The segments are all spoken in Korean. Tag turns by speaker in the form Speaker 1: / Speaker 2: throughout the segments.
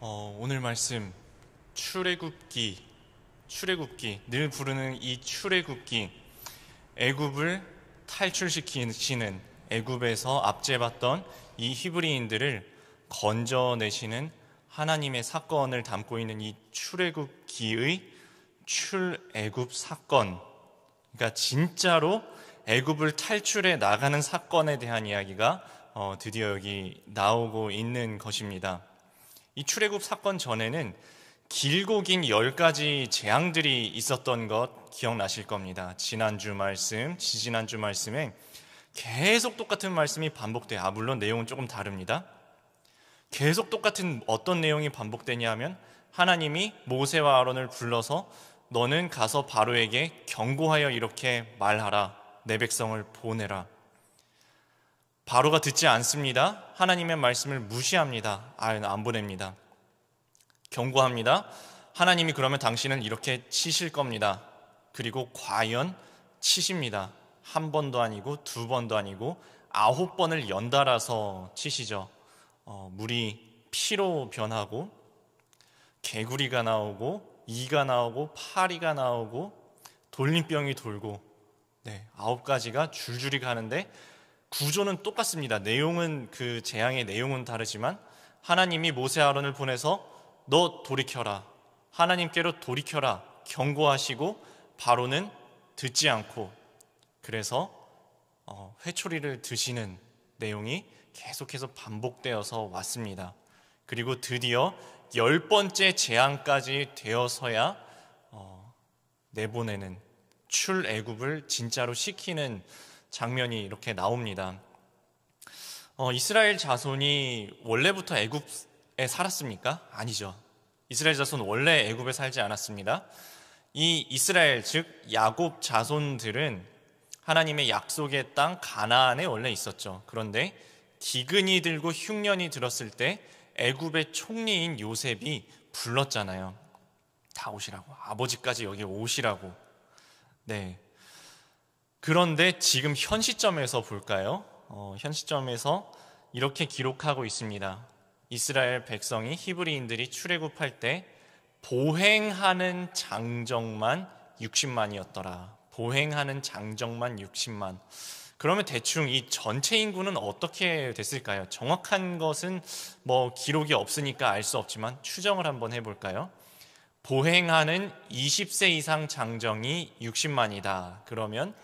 Speaker 1: 오늘 말씀 출애굽기 늘 부르는 이 출애굽기, 애굽을 탈출시키시는, 애굽에서 압제받던 이 히브리인들을 건져내시는 하나님의 사건을 담고 있는 이 출애굽기의 출애굽 사건, 그러니까 진짜로 애굽을 탈출해 나가는 사건에 대한 이야기가 드디어 여기 나오고 있는 것입니다. 이 출애굽 사건 전에는 길고 긴 10가지 재앙들이 있었던 것 기억나실 겁니다. 지난주 말씀, 지지난주 말씀에 계속 똑같은 말씀이 반복돼요. 물론 내용은 조금 다릅니다. 계속 똑같은 어떤 내용이 반복되냐 하면, 하나님이 모세와 아론을 불러서 너는 가서 바로에게 경고하여 이렇게 말하라. 내 백성을 보내라. 바로가 듣지 않습니다. 하나님의 말씀을 무시합니다. 안 보냅니다. 경고합니다. 하나님이 그러면 당신은 이렇게 치실 겁니다. 그리고 과연 치십니다. 한 번도 아니고 두 번도 아니고 9번을 연달아서 치시죠. 물이 피로 변하고 개구리가 나오고 이가 나오고 파리가 나오고 돌림병이 돌고 9가지가 줄줄이 가는데 구조는 똑같습니다. 내용은, 그 재앙의 내용은 다르지만 하나님이 모세 아론을 보내서 너 돌이켜라, 하나님께로 돌이켜라 경고하시고 바로는 듣지 않고, 그래서 회초리를 드시는 내용이 계속해서 반복되어서 왔습니다. 그리고 드디어 10번째 재앙까지 되어서야 내보내는, 출애굽을 진짜로 시키는 장면이 이렇게 나옵니다. 이스라엘 자손이 원래부터 애굽에 살았습니까? 아니죠. 이스라엘 자손 원래 애굽에 살지 않았습니다. 이 이스라엘, 즉 야곱 자손들은 하나님의 약속의 땅 가나안에 원래 있었죠. 그런데 기근이 들고 흉년이 들었을 때 애굽의 총리인 요셉이 불렀잖아요. 다 오시라고, 아버지까지 여기 오시라고. 그런데 지금 현 시점에서 볼까요? 현 시점에서 이렇게 기록하고 있습니다. 이스라엘 백성이, 히브리인들이 출애굽할 때 보행하는 장정만 60만이었더라. 보행하는 장정만 60만. 그러면 대충 이 전체 인구는 어떻게 됐을까요? 정확한 것은 기록이 없으니까 알 수 없지만 추정을 한번 해볼까요? 보행하는 20세 이상 장정이 60만이다. 그러면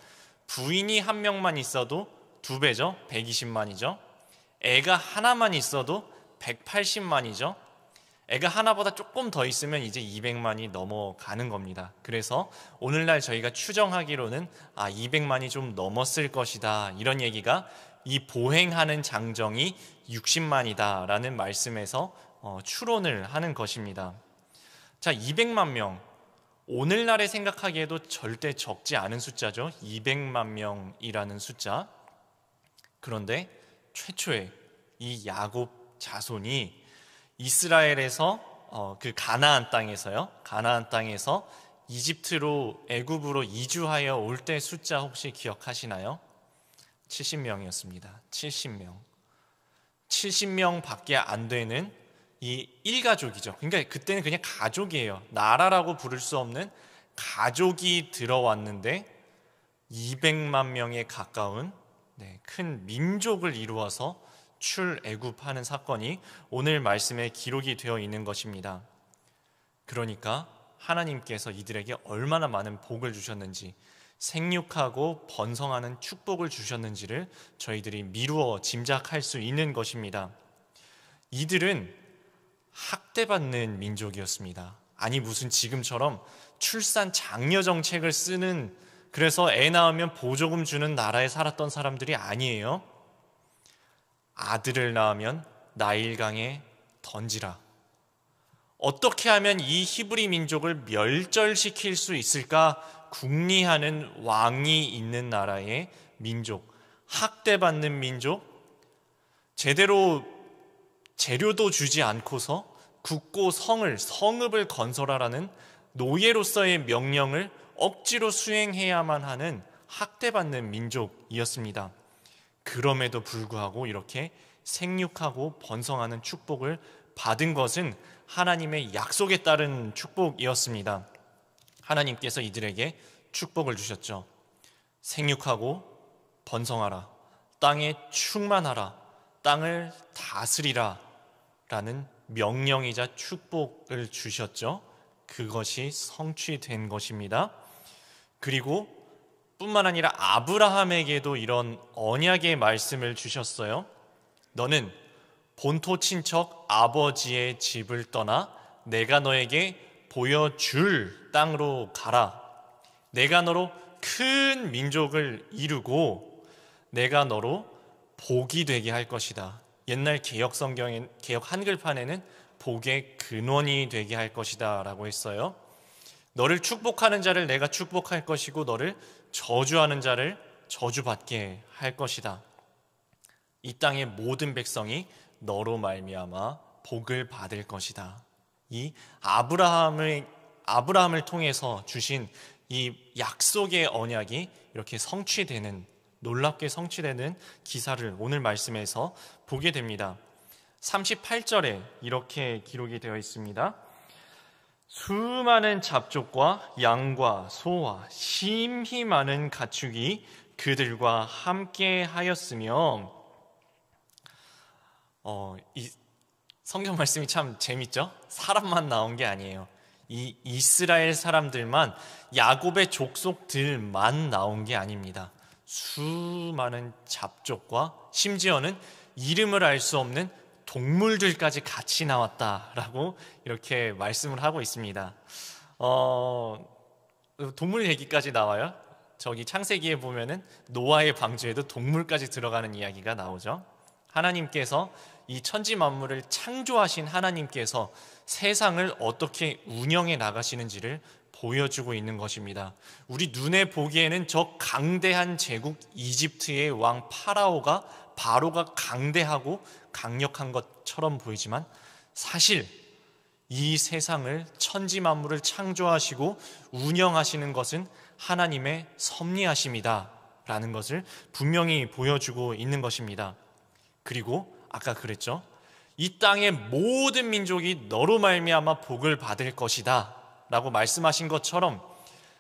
Speaker 1: 부인이 한 명만 있어도 2배죠. 120만이죠. 애가 하나만 있어도 180만이죠. 애가 하나보다 조금 더 있으면 이제 200만이 넘어가는 겁니다. 그래서 오늘날 저희가 추정하기로는 200만이 좀 넘었을 것이다, 이런 얘기가 이 보행하는 장정이 60만이다 라는 말씀에서 추론을 하는 것입니다. 자, 200만 명, 오늘날에 생각하기에도 절대 적지 않은 숫자죠. 200만 명이라는 숫자. 그런데 최초에 이 야곱 자손이 이스라엘에서 그 가나안 땅에서 이집트로, 애굽으로 이주하여 올 때 숫자 혹시 기억하시나요? 70명이었습니다. 70명. 70명 밖에 안 되는 이 일가족이죠. 그러니까 그때는 그냥 가족이에요. 나라라고 부를 수 없는 가족이 들어왔는데 200만 명에 가까운 큰 민족을 이루어서 출애굽하는 사건이 오늘 말씀에 기록이 되어 있는 것입니다. 그러니까 하나님께서 이들에게 얼마나 많은 복을 주셨는지, 생육하고 번성하는 축복을 주셨는지를 저희들이 미루어 짐작할 수 있는 것입니다. 이들은 학대받는 민족이었습니다. 아니, 무슨 지금처럼 출산 장려 정책을 쓰는, 그래서 애 낳으면 보조금 주는 나라에 살았던 사람들이 아니에요. 아들을 낳으면 나일강에 던지라. 어떻게 하면 이 히브리 민족을 멸절시킬 수 있을까 궁리하는 왕이 있는 나라의 민족, 학대받는 민족, 제대로 재료도 주지 않고서 굳고 성읍을 건설하라는 노예로서의 명령을 억지로 수행해야만 하는 학대받는 민족이었습니다. 그럼에도 불구하고 이렇게 생육하고 번성하는 축복을 받은 것은 하나님의 약속에 따른 축복이었습니다. 하나님께서 이들에게 축복을 주셨죠. 생육하고 번성하라, 땅에 충만하라, 땅을 다스리라 라는 명령이자 축복을 주셨죠. 그것이 성취된 것입니다. 그리고 뿐만 아니라 아브라함에게도 이런 언약의 말씀을 주셨어요. 너는 본토 친척 아버지의 집을 떠나 내가 너에게 보여줄 땅으로 가라. 내가 너로 큰 민족을 이루고 내가 너로 복이 되게 할 것이다. 옛날 개역 성경인 개역 한글판에는 복의 근원이 되게 할 것이다 라고 했어요. 너를 축복하는 자를 내가 축복할 것이고 너를 저주하는 자를 저주받게 할 것이다. 이 땅의 모든 백성이 너로 말미암아 복을 받을 것이다. 이 아브라함을 통해서 주신 이 약속의 언약이 이렇게 성취되는, 놀랍게 성취되는 기사를 오늘 말씀에서 보게 됩니다. 38절에 이렇게 기록이 되어 있습니다. 수많은 잡족과 양과 소와 심히 많은 가축이 그들과 함께 하였으며, 이 성경 말씀이 참 재밌죠? 사람만 나온 게 아니에요. 이 이스라엘 사람들만, 야곱의 족속들만 나온 게 아닙니다. 수많은 잡족과 심지어는 이름을 알 수 없는 동물들까지 같이 나왔다라고 이렇게 말씀을 하고 있습니다. 동물 얘기까지 나와요. 저기 창세기에 보면은 노아의 방주에도 동물까지 들어가는 이야기가 나오죠. 하나님께서 이 천지 만물을 창조하신 하나님께서 세상을 어떻게 운영해 나가시는지를 보여주고 있는 것입니다. 우리 눈에 보기에는 저 강대한 제국 이집트의 왕 바로가 강대하고 강력한 것처럼 보이지만 사실 이 세상을 천지 만물을 창조하시고 운영하시는 것은 하나님의 섭리하심이다 라는 것을 분명히 보여주고 있는 것입니다. 그리고 아까 그랬죠. 이 땅의 모든 민족이 너로 말미암아 복을 받을 것이다 라고 말씀하신 것처럼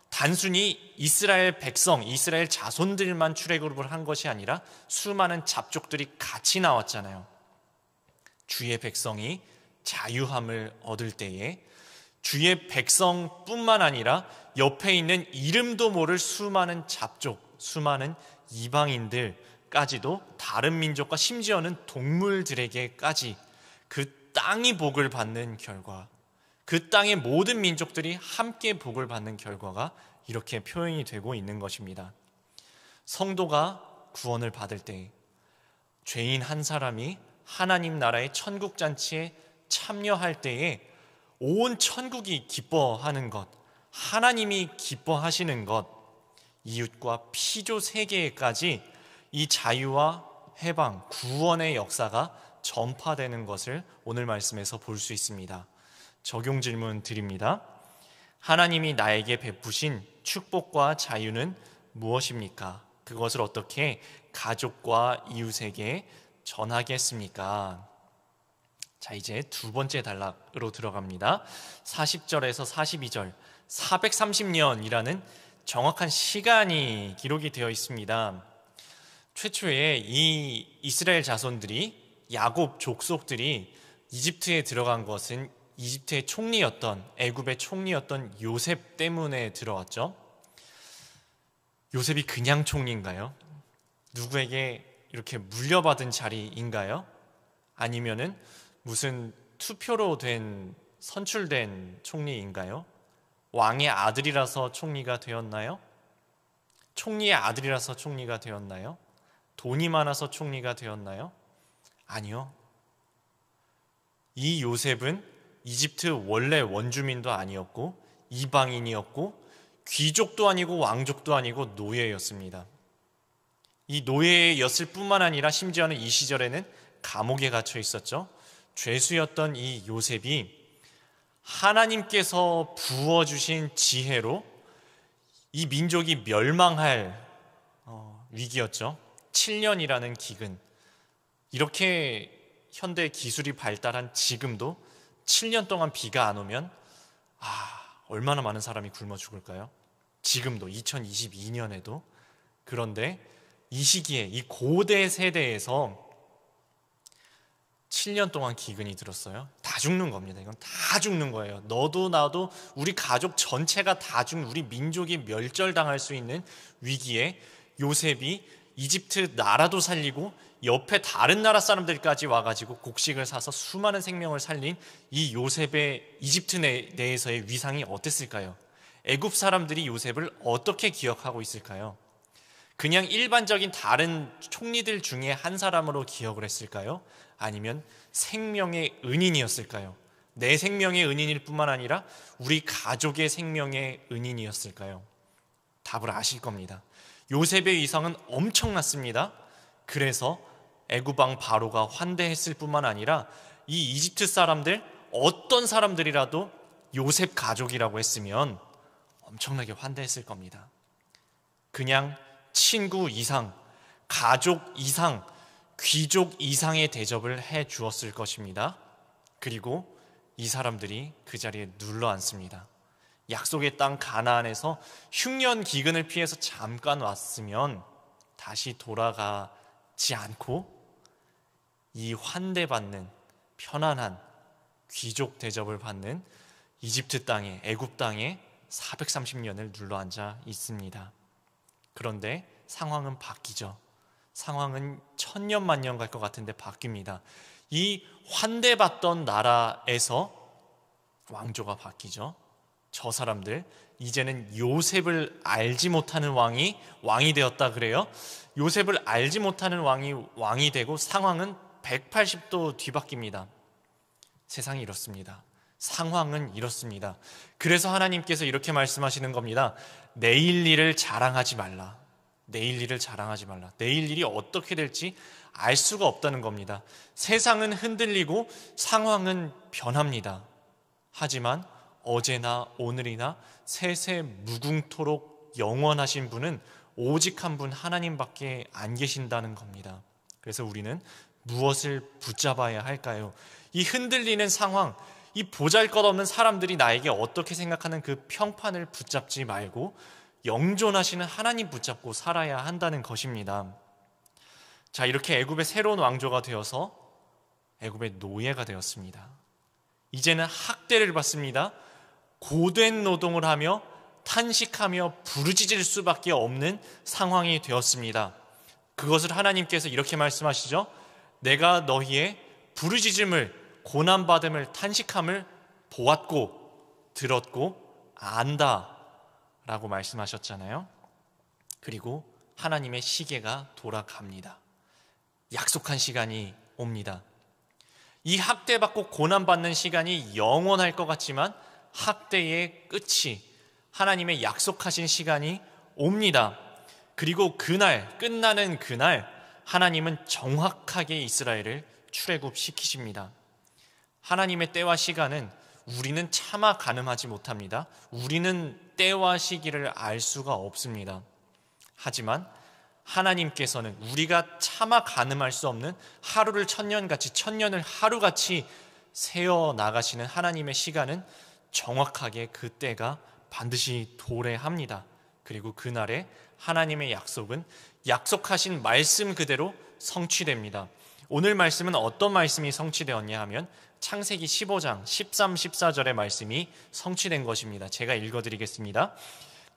Speaker 1: 단순히 이스라엘 백성, 이스라엘 자손들만 출애굽을 한 것이 아니라 수많은 잡족들이 같이 나왔잖아요. 주의 백성이 자유함을 얻을 때에 주의 백성뿐만 아니라 옆에 있는 이름도 모를 수많은 잡족, 수많은 이방인들까지도 다른 민족과 심지어는 동물들에게까지 그 땅이 복을 받는 결과, 그 땅의 모든 민족들이 함께 복을 받는 결과가 이렇게 표현이 되고 있는 것입니다. 성도가 구원을 받을 때 죄인 한 사람이 하나님 나라의 천국잔치에 참여할 때에 온 천국이 기뻐하는 것, 하나님이 기뻐하시는 것, 이웃과 피조 세계까지 이 자유와 해방, 구원의 역사가 전파되는 것을 오늘 말씀에서 볼 수 있습니다. 적용 질문 드립니다. 하나님이 나에게 베푸신 축복과 자유는 무엇입니까? 그것을 어떻게 가족과 이웃에게 전하겠습니까? 자, 이제 두 번째 단락으로 들어갑니다. 40절에서 42절, 430년이라는 정확한 시간이 기록이 되어 있습니다. 최초에 이 이스라엘 자손들이, 야곱 족속들이 이집트에 들어간 것은 이집트의 총리였던, 애굽의 총리였던 요셉 때문에 들어왔죠. 요셉이 그냥 총리인가요? 누구에게 이렇게 물려받은 자리인가요? 아니면은 무슨 투표로 선출된 총리인가요? 왕의 아들이라서 총리가 되었나요? 총리의 아들이라서 총리가 되었나요? 돈이 많아서 총리가 되었나요? 아니요. 이 요셉은 이집트 원래 원주민도 아니었고 이방인이었고 귀족도 아니고 왕족도 아니고 노예였습니다. 이 노예였을 뿐만 아니라 심지어는 이 시절에는 감옥에 갇혀 있었죠. 죄수였던 이 요셉이 하나님께서 부어주신 지혜로 이 민족이 멸망할 위기였죠. 7년이라는 기근. 이렇게 현대 기술이 발달한 지금도 7년 동안 비가 안 오면 얼마나 많은 사람이 굶어 죽을까요? 지금도 2022년에도. 그런데 이 시기에 이 고대 세대에서 7년 동안 기근이 들었어요. 다 죽는 겁니다. 이건 다 죽는 거예요. 너도 나도 우리 가족 전체가 다 죽는, 우리 민족이 멸절당할 수 있는 위기에 요셉이 이집트 나라도 살리고 옆에 다른 나라 사람들까지 와가지고 곡식을 사서 수많은 생명을 살린 이 요셉의 이집트 내에서의 위상이 어땠을까요? 애굽 사람들이 요셉을 어떻게 기억하고 있을까요? 그냥 일반적인 다른 총리들 중에 한 사람으로 기억을 했을까요? 아니면 생명의 은인이었을까요? 내 생명의 은인일 뿐만 아니라 우리 가족의 생명의 은인이었을까요? 답을 아실 겁니다. 요셉의 위상은 엄청났습니다. 그래서 애굽 왕 바로가 환대했을 뿐만 아니라 이 이집트 사람들, 어떤 사람들이라도 요셉 가족이라고 했으면 엄청나게 환대했을 겁니다. 그냥 친구 이상, 가족 이상, 귀족 이상의 대접을 해 주었을 것입니다. 그리고 이 사람들이 그 자리에 눌러 앉습니다. 약속의 땅 가나안에서 흉년 기근을 피해서 잠깐 왔으면 다시 돌아가지 않고 이 환대받는 편안한 귀족 대접을 받는 이집트 땅에, 애굽 땅에 430년을 눌러 앉아 있습니다. 그런데 상황은 바뀌죠. 상황은 천년만년 갈 것 같은데 바뀝니다. 이 환대받던 나라에서 왕조가 바뀌죠. 저 사람들 이제는 요셉을 알지 못하는 왕이 되었다 그래요. 요셉을 알지 못하는 왕이 되고 상황은 180도 뒤바뀝니다. 세상이 이렇습니다. 상황은 이렇습니다. 그래서 하나님께서 이렇게 말씀하시는 겁니다. 내일 일을 자랑하지 말라. 내일 일을 자랑하지 말라. 내일 일이 어떻게 될지 알 수가 없다는 겁니다. 세상은 흔들리고 상황은 변합니다. 하지만 어제나 오늘이나 세세 무궁토록 영원하신 분은 오직 한 분 하나님밖에 안 계신다는 겁니다. 그래서 우리는 무엇을 붙잡아야 할까요? 이 흔들리는 상황, 이 보잘것없는 사람들이 나에게 어떻게 생각하는 그 평판을 붙잡지 말고 영존하시는 하나님 붙잡고 살아야 한다는 것입니다. 자, 이렇게 애굽의 새로운 왕조가 되어서 애굽의 노예가 되었습니다. 이제는 학대를 받습니다. 고된 노동을 하며 탄식하며 부르짖을 수밖에 없는 상황이 되었습니다. 그것을 하나님께서 이렇게 말씀하시죠. 내가 너희의 부르짖음을, 고난받음을, 탄식함을 보았고 들었고 안다 라고 말씀하셨잖아요. 그리고 하나님의 시계가 돌아갑니다. 약속한 시간이 옵니다. 이 학대받고 고난받는 시간이 영원할 것 같지만 학대의 끝이, 하나님의 약속하신 시간이 옵니다. 그리고 그날, 끝나는 그날 하나님은 정확하게 이스라엘을 출애굽시키십니다. 하나님의 때와 시간은 우리는 차마 가늠하지 못합니다. 우리는 때와 시기를 알 수가 없습니다. 하지만 하나님께서는 우리가 차마 가늠할 수 없는 하루를 천년같이, 천년을 하루같이 세어 나가시는 하나님의 시간은 정확하게 그 때가 반드시 도래합니다. 그리고 그날에 하나님의 약속은 약속하신 말씀 그대로 성취됩니다. 오늘 말씀은 어떤 말씀이 성취되었냐 하면 창세기 15장 13, 14절의 말씀이 성취된 것입니다. 제가 읽어드리겠습니다.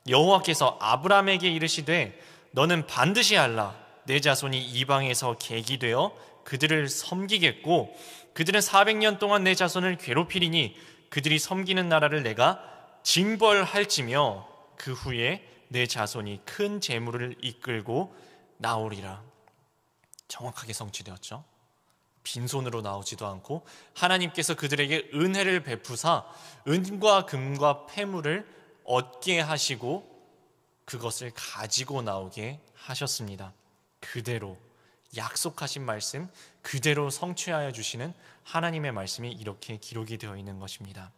Speaker 1: 여호와께서 아브라함에게 이르시되 너는 반드시 알라. 내 자손이 이방에서 객이 되어 그들을 섬기겠고 그들은 400년 동안 내 자손을 괴롭히리니 그들이 섬기는 나라를 내가 징벌할지며 그 후에 내 자손이 큰 재물을 이끌고 나오리라. 정확하게 성취되었죠. 빈손으로 나오지도 않고 하나님께서 그들에게 은혜를 베푸사 은과 금과 폐물을 얻게 하시고 그것을 가지고 나오게 하셨습니다. 그대로 약속하신 말씀 그대로 성취하여 주시는 하나님의 말씀이 이렇게 기록이 되어 있는 것입니다.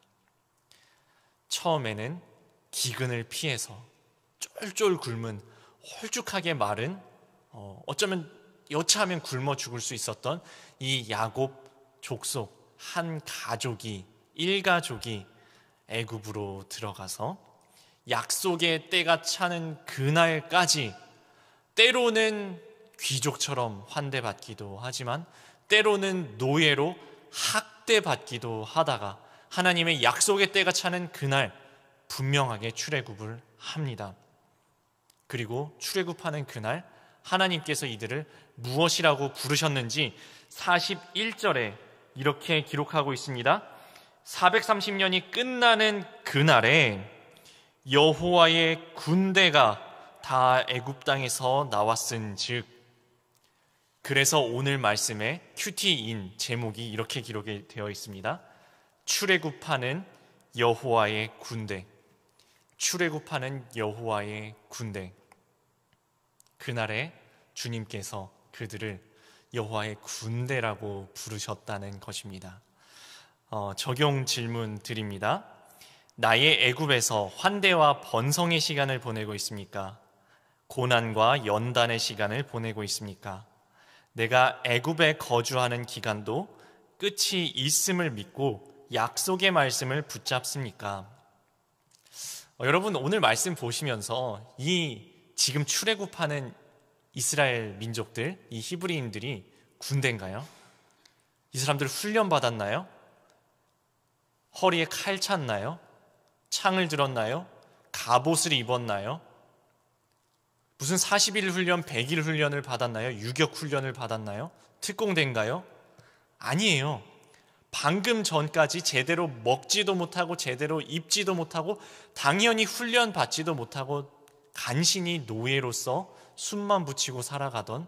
Speaker 1: 처음에는 기근을 피해서 쫄쫄 굶은 홀쭉하게 마른 어쩌면 여차하면 굶어 죽을 수 있었던 이 야곱 족속 한 가족이 일가족이 애굽으로 들어가서 약속의 때가 차는 그날까지 때로는 귀족처럼 환대받기도 하지만 때로는 노예로 학대받기도 하다가 하나님의 약속의 때가 차는 그날 분명하게 출애굽을 합니다. 그리고 출애굽하는 그날 하나님께서 이들을 무엇이라고 부르셨는지 41절에 이렇게 기록하고 있습니다. 430년이 끝나는 그날에 여호와의 군대가 다 애굽 땅에서 나왔은즉, 그래서 오늘 말씀에 큐티인 제목이 이렇게 기록이 되어 있습니다. 출애굽하는 여호와의 군대. 출애굽하는 여호와의 군대. 그날에 주님께서 그들을 여호와의 군대라고 부르셨다는 것입니다. 적용 질문 드립니다. 나의 애굽에서 환대와 번성의 시간을 보내고 있습니까? 고난과 연단의 시간을 보내고 있습니까? 내가 애굽에 거주하는 기간도 끝이 있음을 믿고 약속의 말씀을 붙잡습니까? 여러분, 오늘 말씀 보시면서 이 지금 출애굽하는 이스라엘 민족들, 이 히브리인들이 군대인가요? 이 사람들 훈련 받았나요? 허리에 칼 찼나요? 창을 들었나요? 갑옷을 입었나요? 무슨 40일 훈련, 100일 훈련을 받았나요? 유격 훈련을 받았나요? 특공대인가요? 아니에요. 방금 전까지 제대로 먹지도 못하고 제대로 입지도 못하고 당연히 훈련 받지도 못하고 간신히 노예로서 숨만 붙이고 살아가던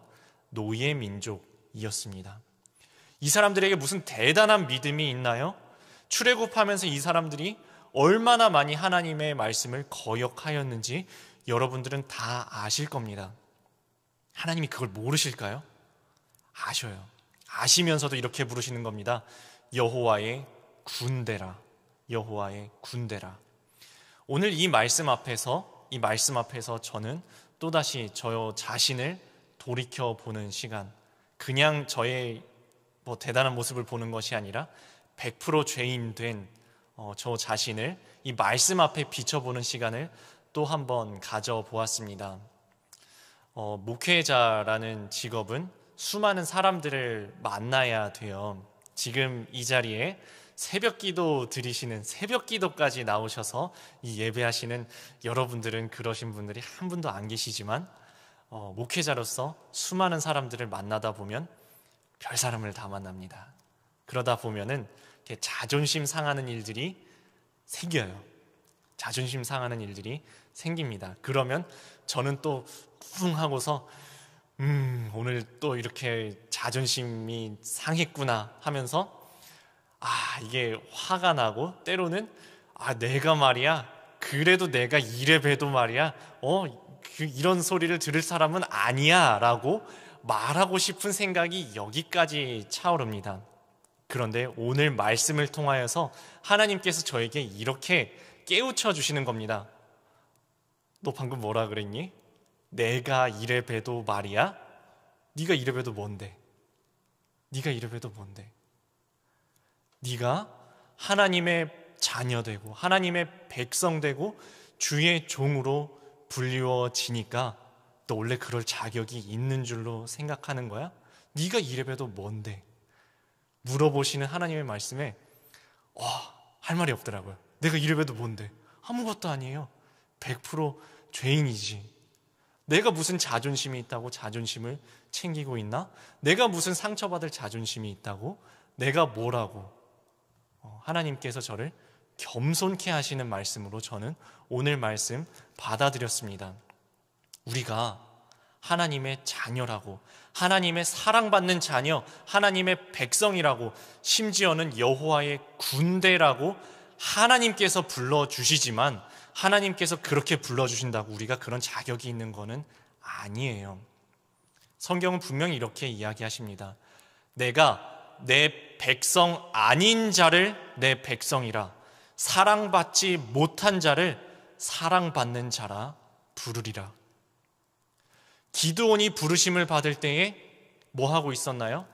Speaker 1: 노예 민족이었습니다. 이 사람들에게 무슨 대단한 믿음이 있나요? 출애굽하면서 이 사람들이 얼마나 많이 하나님의 말씀을 거역하였는지 여러분들은 다 아실 겁니다. 하나님이 그걸 모르실까요? 아셔요. 아시면서도 이렇게 부르시는 겁니다. 여호와의 군대라. 여호와의 군대라. 오늘 이 말씀 앞에서 저는 또다시 저 자신을 돌이켜보는 시간, 그냥 저의 대단한 모습을 보는 것이 아니라 100% 죄인 된 저 자신을 이 말씀 앞에 비춰보는 시간을 또 한번 가져보았습니다. 목회자라는 직업은 수많은 사람들을 만나야 돼요. 지금 이 자리에 새벽기도 드리시는, 새벽기도까지 나오셔서 이 예배하시는 여러분들은 그러신 분들이 한 분도 안 계시지만 목회자로서 수많은 사람들을 만나다 보면 별 사람을 다 만납니다. 그러다 보면은 자존심 상하는 일들이 생겨요. 자존심 상하는 일들이 생깁니다. 그러면 저는 또 쿵 하고서 오늘 또 이렇게 자존심이 상했구나 하면서 이게 화가 나고, 때로는 내가 말이야, 그래도 내가 이래 봬도 말이야 이런 소리를 들을 사람은 아니야 라고 말하고 싶은 생각이 여기까지 차오릅니다. 그런데 오늘 말씀을 통하여서 하나님께서 저에게 이렇게 깨우쳐 주시는 겁니다. 너 방금 뭐라 그랬니? 내가 이래 봬도 말이야? 네가 이래 봬도 뭔데? 네가 이래 봬도 뭔데? 네가 하나님의 자녀 되고 하나님의 백성 되고 주의 종으로 불리워지니까 너 원래 그럴 자격이 있는 줄로 생각하는 거야? 네가 이래 봬도 뭔데? 물어보시는 하나님의 말씀에 할 말이 없더라고요. 내가 이래 봬도 뭔데? 아무것도 아니에요. 100% 죄인이지. 내가 무슨 자존심이 있다고 자존심을 챙기고 있나? 내가 무슨 상처받을 자존심이 있다고? 내가 뭐라고? 하나님께서 저를 겸손케 하시는 말씀으로 저는 오늘 말씀 받아들였습니다. 우리가 하나님의 자녀라고, 하나님의 사랑받는 자녀, 하나님의 백성이라고, 심지어는 여호와의 군대라고 하나님께서 불러주시지만, 하나님께서 그렇게 불러주신다고 우리가 그런 자격이 있는 것은 아니에요. 성경은 분명히 이렇게 이야기하십니다. 내가 내 백성 아닌 자를 내 백성이라, 사랑받지 못한 자를 사랑받는 자라 부르리라. 기드온이 부르심을 받을 때에 뭐 하고 있었나요?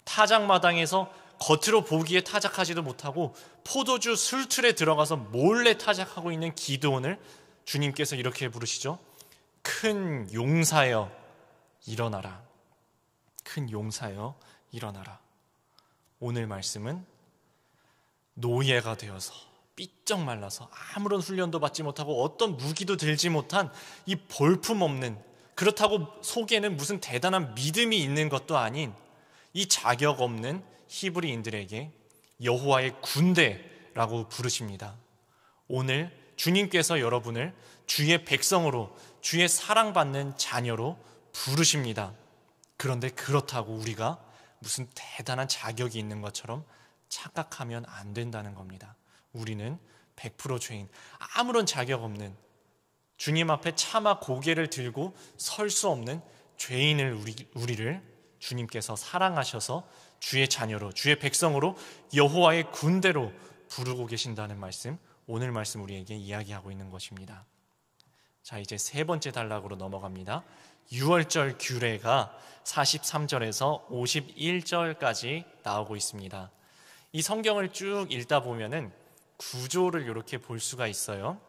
Speaker 1: 타작마당에서 겉으로 보기에 타작하지도 못하고 포도주 술틀에 들어가서 몰래 타작하고 있는 기드온을 주님께서 이렇게 부르시죠. 큰 용사여 일어나라. 큰 용사여 일어나라. 오늘 말씀은 노예가 되어서 삐쩍 말라서 아무런 훈련도 받지 못하고 어떤 무기도 들지 못한 이 볼품없는, 그렇다고 속에는 무슨 대단한 믿음이 있는 것도 아닌 이 자격 없는 히브리인들에게 여호와의 군대라고 부르십니다. 오늘 주님께서 여러분을 주의 백성으로, 주의 사랑받는 자녀로 부르십니다. 그런데 그렇다고 우리가 무슨 대단한 자격이 있는 것처럼 착각하면 안 된다는 겁니다. 우리는 100% 죄인, 아무런 자격 없는, 주님 앞에 차마 고개를 들고 설 수 없는 죄인을 우리를 주님께서 사랑하셔서 주의 자녀로, 주의 백성으로, 여호와의 군대로 부르고 계신다는 말씀, 오늘 말씀 우리에게 이야기하고 있는 것입니다. 자, 이제 세 번째 단락으로 넘어갑니다. 유월절 규례가 43절에서 51절까지 나오고 있습니다. 이 성경을 쭉 읽다 보면은 구조를 이렇게 볼 수가 있어요.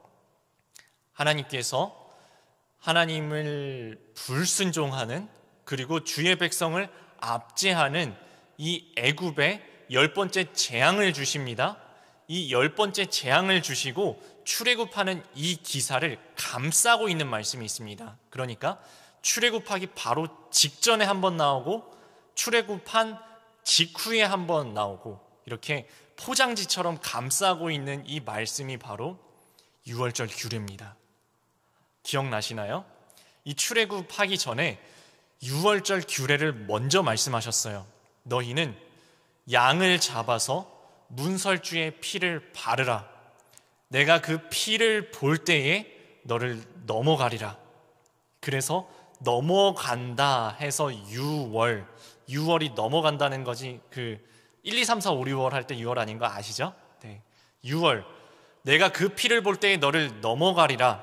Speaker 1: 하나님께서 하나님을 불순종하는, 그리고 주의 백성을 압제하는 이 애굽에 10번째 재앙을 주십니다. 이 10번째 재앙을 주시고 출애굽하는 이 기사를 감싸고 있는 말씀이 있습니다. 그러니까 출애굽하기 바로 직전에 한번 나오고 출애굽한 직후에 한번 나오고, 이렇게 포장지처럼 감싸고 있는 이 말씀이 바로 유월절 규례입니다. 기억나시나요? 이 출애굽하기 전에 유월절 규례를 먼저 말씀하셨어요. 너희는 양을 잡아서 문설주에 피를 바르라. 내가 그 피를 볼 때에 너를 넘어가리라. 그래서 넘어간다 해서 유월이 넘어간다는 거지, 그 1, 2, 3, 4, 5, 6월 할 때 6월 아닌 거 아시죠? 네. 6월, 내가 그 피를 볼 때에 너를 넘어가리라.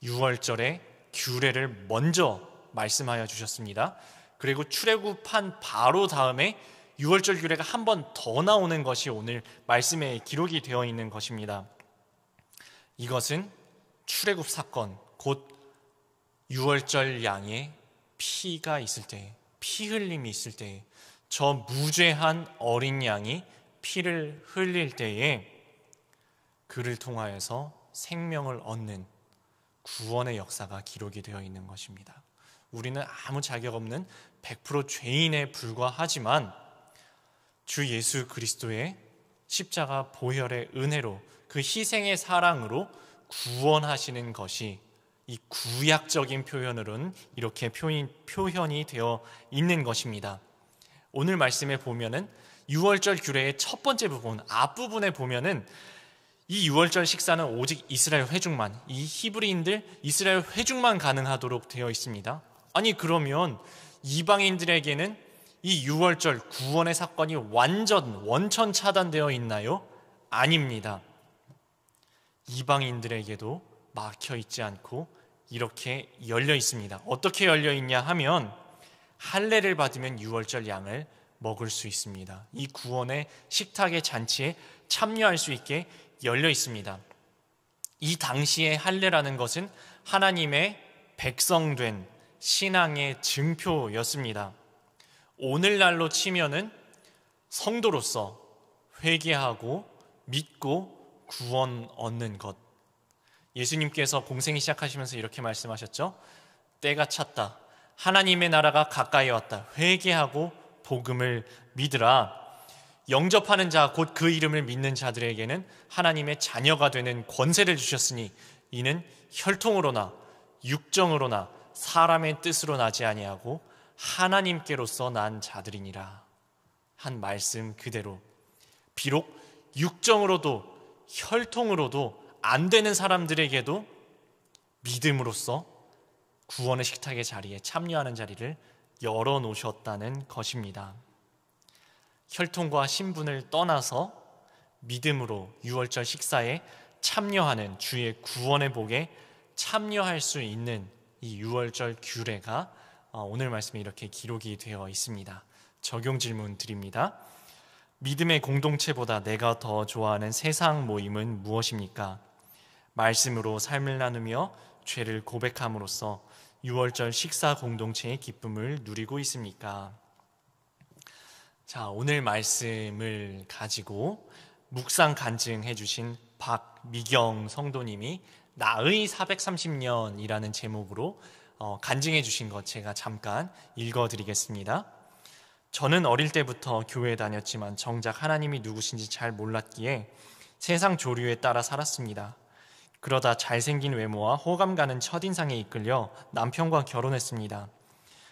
Speaker 1: 6월절에 규례를 먼저 말씀하여 주셨습니다. 그리고 출애굽한 바로 다음에 6월절 규례가 한 번 더 나오는 것이 오늘 말씀에 기록이 되어 있는 것입니다. 이것은 출애굽 사건, 곧 6월절 양의 피가 있을 때, 피 흘림이 있을 때, 저 무죄한 어린 양이 피를 흘릴 때에 그를 통하여서 생명을 얻는 구원의 역사가 기록이 되어 있는 것입니다. 우리는 아무 자격 없는 100% 죄인에 불과하지만 주 예수 그리스도의 십자가 보혈의 은혜로, 그 희생의 사랑으로 구원하시는 것이 이 구약적인 표현으로는 이렇게 표현이 되어 있는 것입니다. 오늘 말씀에 보면은 6월절 규례의 첫 번째 부분, 앞부분에 보면은 이 6월절 식사는 오직 이스라엘 회중만, 이 히브리인들 이스라엘 회중만 가능하도록 되어 있습니다. 아니, 그러면 이방인들에게는 이 6월절 구원의 사건이 원천 차단되어 있나요? 아닙니다. 이방인들에게도 막혀 있지 않고 이렇게 열려 있습니다. 어떻게 열려 있냐 하면 할례를 받으면 6월절 양을 먹을 수 있습니다. 이 구원의 식탁의 잔치에 참여할 수 있게 열려 있습니다. 이 당시의 할례라는 것은 하나님의 백성된 신앙의 증표였습니다. 오늘날로 치면은 성도로서 회개하고 믿고 구원 얻는 것. 예수님께서 공생이 시작하시면서 이렇게 말씀하셨죠. 때가 찼다. 하나님의 나라가 가까이 왔다. 회개하고 복음을 믿으라. 영접하는 자, 곧 그 이름을 믿는 자들에게는 하나님의 자녀가 되는 권세를 주셨으니 이는 혈통으로나 육정으로나 사람의 뜻으로 나지 아니하고 하나님께로서 난 자들이니라. 한 말씀 그대로, 비록 육정으로도 혈통으로도 안 되는 사람들에게도 믿음으로써 구원의 식탁의 자리에 참여하는 자리를 열어놓으셨다는 것입니다. 혈통과 신분을 떠나서 믿음으로 6월절 식사에 참여하는, 주의 구원의 복에 참여할 수 있는 이 6월절 규례가 오늘 말씀에 이렇게 기록이 되어 있습니다. 적용 질문 드립니다. 믿음의 공동체보다 내가 더 좋아하는 세상 모임은 무엇입니까? 말씀으로 삶을 나누며 죄를 고백함으로써 6월절 식사 공동체의 기쁨을 누리고 있습니까? 자, 오늘 말씀을 가지고 묵상 간증해 주신 박미경 성도님이 나의 430년이라는 제목으로 간증해 주신 것 제가 잠깐 읽어드리겠습니다. 저는 어릴 때부터 교회에 다녔지만 정작 하나님이 누구신지 잘 몰랐기에 세상 조류에 따라 살았습니다. 그러다 잘생긴 외모와 호감 가는 첫인상에 이끌려 남편과 결혼했습니다.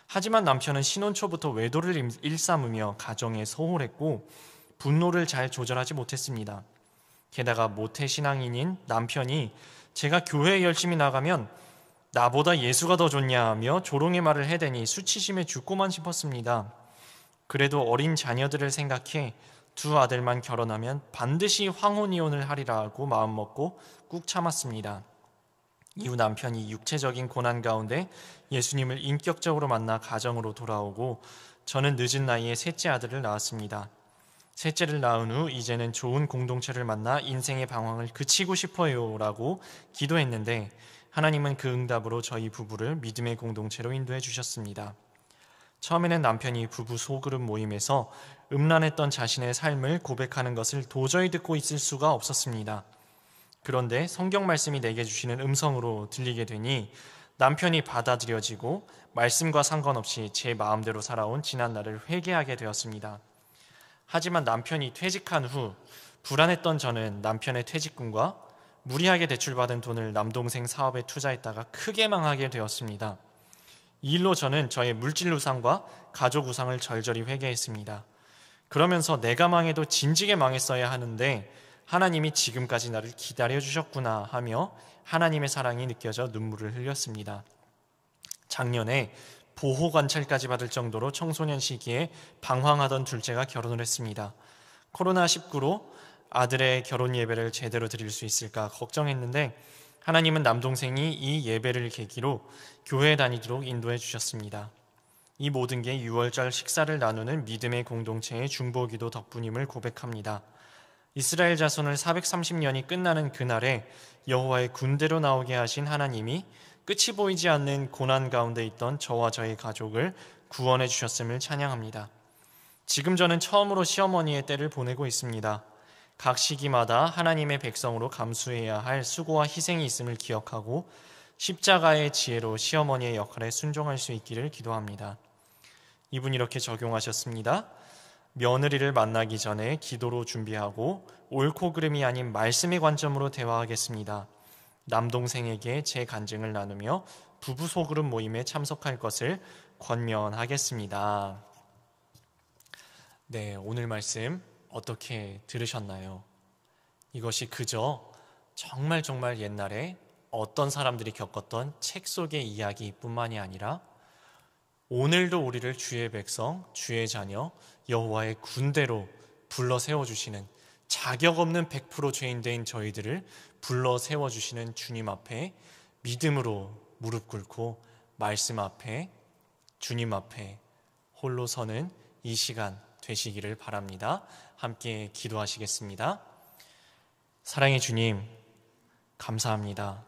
Speaker 1: 하지만 남편은 신혼 초부터 외도를 일삼으며 가정에 소홀했고 분노를 잘 조절하지 못했습니다. 게다가 모태신앙인인 남편이 제가 교회에 열심히 나가면 나보다 예수가 더 좋냐며 조롱의 말을 해대니 수치심에 죽고만 싶었습니다. 그래도 어린 자녀들을 생각해 두 아들만 결혼하면 반드시 황혼이혼을 하리라고 마음먹고 꾹 참았습니다. 이후 남편이 육체적인 고난 가운데 예수님을 인격적으로 만나 가정으로 돌아오고 저는 늦은 나이에 셋째 아들을 낳았습니다. 셋째를 낳은 후 이제는 좋은 공동체를 만나 인생의 방황을 그치고 싶어요 라고 기도했는데 하나님은 그 응답으로 저희 부부를 믿음의 공동체로 인도해 주셨습니다. 처음에는 남편이 부부 소그룹 모임에서 음란했던 자신의 삶을 고백하는 것을 도저히 듣고 있을 수가 없었습니다. 그런데 성경 말씀이 내게 주시는 음성으로 들리게 되니 남편이 받아들여지고 말씀과 상관없이 제 마음대로 살아온 지난 날을 회개하게 되었습니다. 하지만 남편이 퇴직한 후 불안했던 저는 남편의 퇴직금과 무리하게 대출받은 돈을 남동생 사업에 투자했다가 크게 망하게 되었습니다. 이 일로 저는 저의 물질 우상과 가족 우상을 절절히 회개했습니다. 그러면서 내가 망해도 진지게 망했어야 하는데 하나님이 지금까지 나를 기다려주셨구나 하며 하나님의 사랑이 느껴져 눈물을 흘렸습니다. 작년에 보호관찰까지 받을 정도로 청소년 시기에 방황하던 둘째가 결혼을 했습니다. 코로나19로 아들의 결혼 예배를 제대로 드릴 수 있을까 걱정했는데 하나님은 남동생이 이 예배를 계기로 교회에 다니도록 인도해 주셨습니다. 이 모든 게 6월절 식사를 나누는 믿음의 공동체의 중보기도 덕분임을 고백합니다. 이스라엘 자손을 430년이 끝나는 그날에 여호와의 군대로 나오게 하신 하나님이 끝이 보이지 않는 고난 가운데 있던 저와 저의 가족을 구원해 주셨음을 찬양합니다. 지금 저는 처음으로 시어머니의 때를 보내고 있습니다. 각 시기마다 하나님의 백성으로 감수해야 할 수고와 희생이 있음을 기억하고 십자가의 지혜로 시어머니의 역할에 순종할 수 있기를 기도합니다. 이분 이렇게 적용하셨습니다. 며느리를 만나기 전에 기도로 준비하고 옳고 그름이 아닌 말씀의 관점으로 대화하겠습니다. 남동생에게 제 간증을 나누며 부부 소그룹 모임에 참석할 것을 권면하겠습니다. 네, 오늘 말씀 어떻게 들으셨나요? 이것이 그저 정말 옛날에 어떤 사람들이 겪었던 책 속의 이야기뿐만이 아니라 오늘도 우리를 주의 백성, 주의 자녀, 여호와의 군대로 불러 세워주시는 자격 없는 100% 죄인된 저희들을 불러 세워주시는 주님 앞에 믿음으로 무릎 꿇고 말씀 앞에 주님 앞에 홀로 서는 이 시간 되시기를 바랍니다. 함께 기도하시겠습니다. 사랑의 주님, 감사합니다.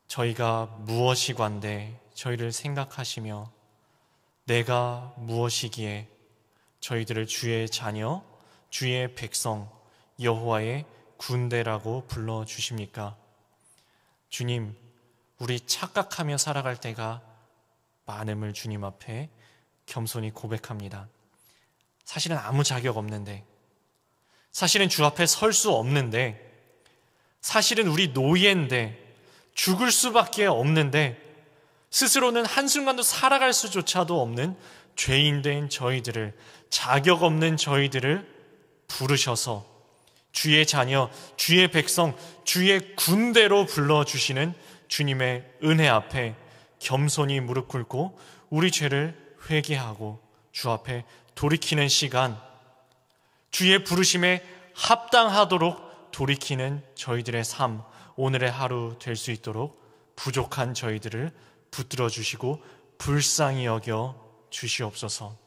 Speaker 1: 저희가 무엇이관데 저희를 생각하시며 내가 무엇이기에 저희들을 주의 자녀, 주의 백성, 여호와의 군대라고 불러주십니까? 주님, 우리 착각하며 살아갈 때가 많음을 주님 앞에 겸손히 고백합니다. 사실은 아무 자격 없는데, 사실은 주 앞에 설 수 없는데, 사실은 우리 노예인데, 죽을 수밖에 없는데, 스스로는 한순간도 살아갈 수조차도 없는 죄인된 저희들을, 자격 없는 저희들을 부르셔서 주의 자녀, 주의 백성, 주의 군대로 불러주시는 주님의 은혜 앞에 겸손히 무릎 꿇고 우리 죄를 회개하고 주 앞에 돌이키는 시간, 주의 부르심에 합당하도록 돌이키는 저희들의 삶, 오늘의 하루 될 수 있도록 부족한 저희들을 붙들어 주시고 불쌍히 여겨 주시옵소서.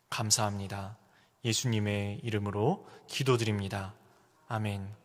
Speaker 1: 감사합니다. 예수님의 이름으로 기도드립니다. 아멘.